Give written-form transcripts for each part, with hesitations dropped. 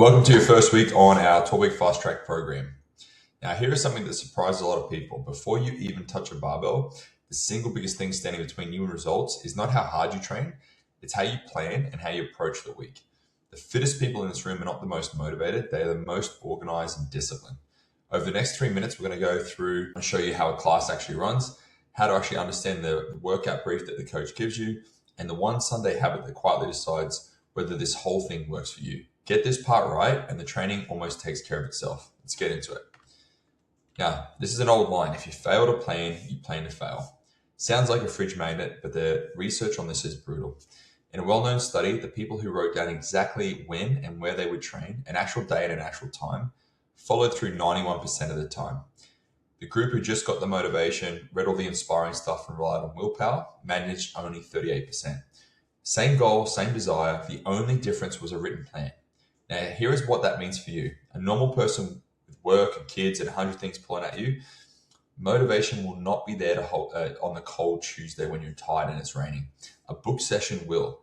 Welcome to your first week on our 12-week fast track program. Now, here is something that surprises a lot of people. Before you even touch a barbell, the single biggest thing standing between you and results is not how hard you train, it's how you plan and how you approach the week. The fittest people in this room are not the most motivated, they are the most organized and disciplined. Over the next 3 minutes, we're going to go through and show you how a class actually runs, how to actually understand the workout brief that the coach gives you, and the one Sunday habit that quietly decides whether this whole thing works for you. Get this part right and the training almost takes care of itself. Let's get into it. Now, this is an old line. If you fail to plan, you plan to fail. Sounds like a fridge magnet, but the research on this is brutal. In a well-known study, the people who wrote down exactly when and where they would train, an actual day and an actual time, followed through 91% of the time. The group who just got the motivation, read all the inspiring stuff and relied on willpower, managed only 38%. Same goal, same desire, the only difference was a written plan. Now, here is what that means for you. A normal person with work and kids and 100 things pulling at you, motivation will not be there to hold on the cold Tuesday when you're tired and it's raining. A book session will.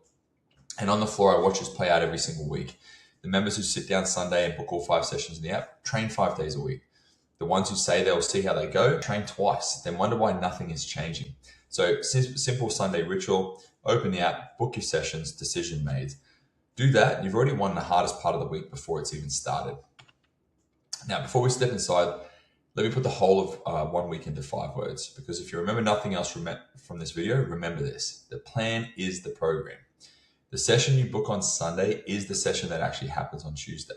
And on the floor, I watch this play out every single week. The members who sit down Sunday and book all 5 sessions in the app train 5 days a week. The ones who say they'll see how they go train twice, then wonder why nothing is changing. So simple Sunday ritual, open the app, book your sessions, decision made. Do that, you've already won the hardest part of the week before it's even started. Now, before we step inside, let me put the whole of 1 week into 5 words, because if you remember nothing else from this video, remember this. The plan is the program. The session you book on Sunday is the session that actually happens on Tuesday.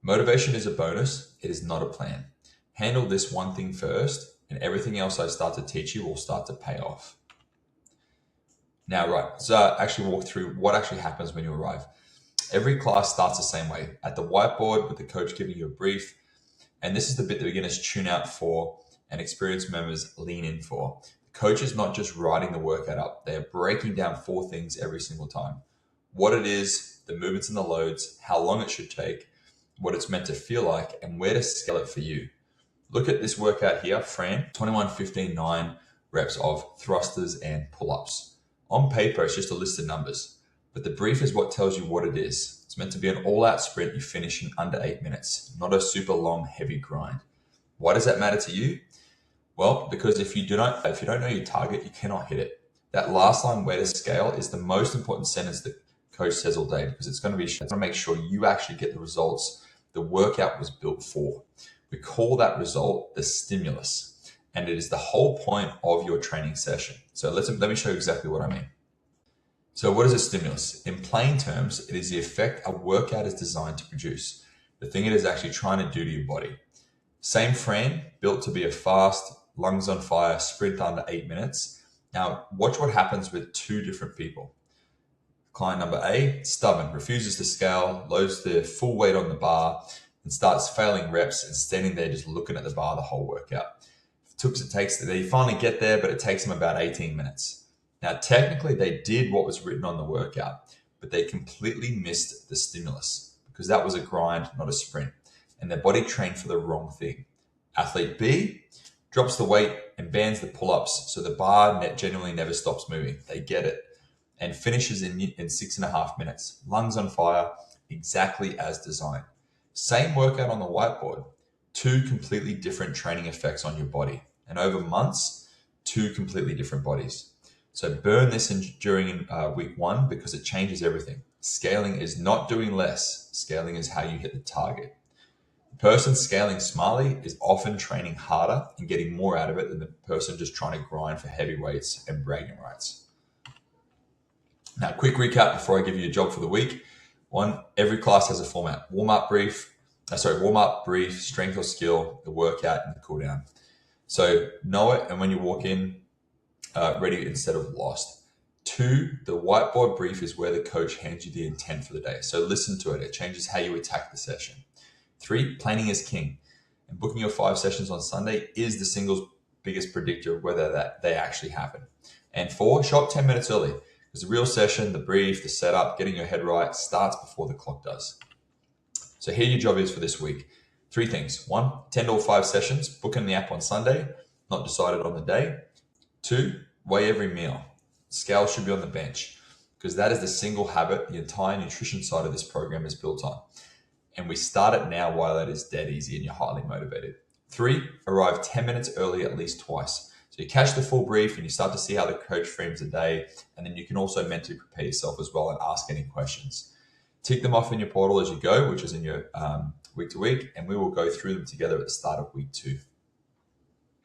Motivation is a bonus. It is not a plan. Handle this one thing first, and everything else I start to teach you will start to pay off. Now, right, so actually walk through what actually happens when you arrive. Every class starts the same way, at the whiteboard with the coach giving you a brief. And this is the bit that beginners tune out for and experienced members lean in for. The coach is not just writing the workout up. They are breaking down 4 things every single time. What it is, the movements and the loads, how long it should take, what it's meant to feel like, and where to scale it for you. Look at this workout here, Fran, 21, 15, 9 reps of thrusters and pull-ups. On paper, it's just a list of numbers, but the brief is what tells you what it is. It's meant to be an all-out sprint you finish in under 8 minutes, not a super long, heavy grind. Why does that matter to you? Well, because if you don't know your target, you cannot hit it. That last line, where to scale, is the most important sentence the coach says all day, because it's going to make sure you actually get the results the workout was built for. We call that result the stimulus. And it is the whole point of your training session. So let me show you exactly what I mean. So what is a stimulus? In plain terms, it is the effect a workout is designed to produce, the thing it is actually trying to do to your body. Same Fran, built to be a fast, lungs on fire, sprint under 8 minutes. Now, watch what happens with 2 different people. Client number A, stubborn, refuses to scale, loads the full weight on the bar, and starts failing reps and standing there just looking at the bar the whole workout. They finally get there, but it takes them about 18 minutes. Now, technically, they did what was written on the workout, but they completely missed the stimulus because that was a grind, not a sprint, and their body trained for the wrong thing. Athlete B drops the weight and bans the pull-ups, so the bar genuinely never stops moving. They get it and finishes in 6.5 minutes. Lungs on fire, exactly as designed. Same workout on the whiteboard, 2 completely different training effects on your body. And over months, 2 completely different bodies. So burn this during week 1 because it changes everything. Scaling is not doing less. Scaling is how you hit the target. The person scaling smartly is often training harder and getting more out of it than the person just trying to grind for heavy weights and bragging rights. Now, quick recap before I give you a job for the week. 1, every class has a format. Warm-up, brief, strength or skill, the workout, and the cool down. So know it, and when you walk in, ready instead of lost. 2, the whiteboard brief is where the coach hands you the intent for the day. So listen to it. It changes how you attack the session. 3, planning is king. And booking your 5 sessions on Sunday is the single biggest predictor of whether they actually happen. And 4, show up 10 minutes early. Because the real session, the brief, the setup, getting your head right starts before the clock does. So here your job is for this week. 3 things. 1, attend all 5 sessions, book in the app on Sunday, not decided on the day. 2, weigh every meal. Scale should be on the bench. because that is the single habit the entire nutrition side of this program is built on. And we start it now while that is dead easy and you're highly motivated. 3, arrive 10 minutes early at least twice. So you catch the full brief and you start to see how the coach frames the day. And then you can also mentally prepare yourself as well and ask any questions. Tick them off in your portal as you go, which is in your week to week. And we will go through them together at the start of week 2.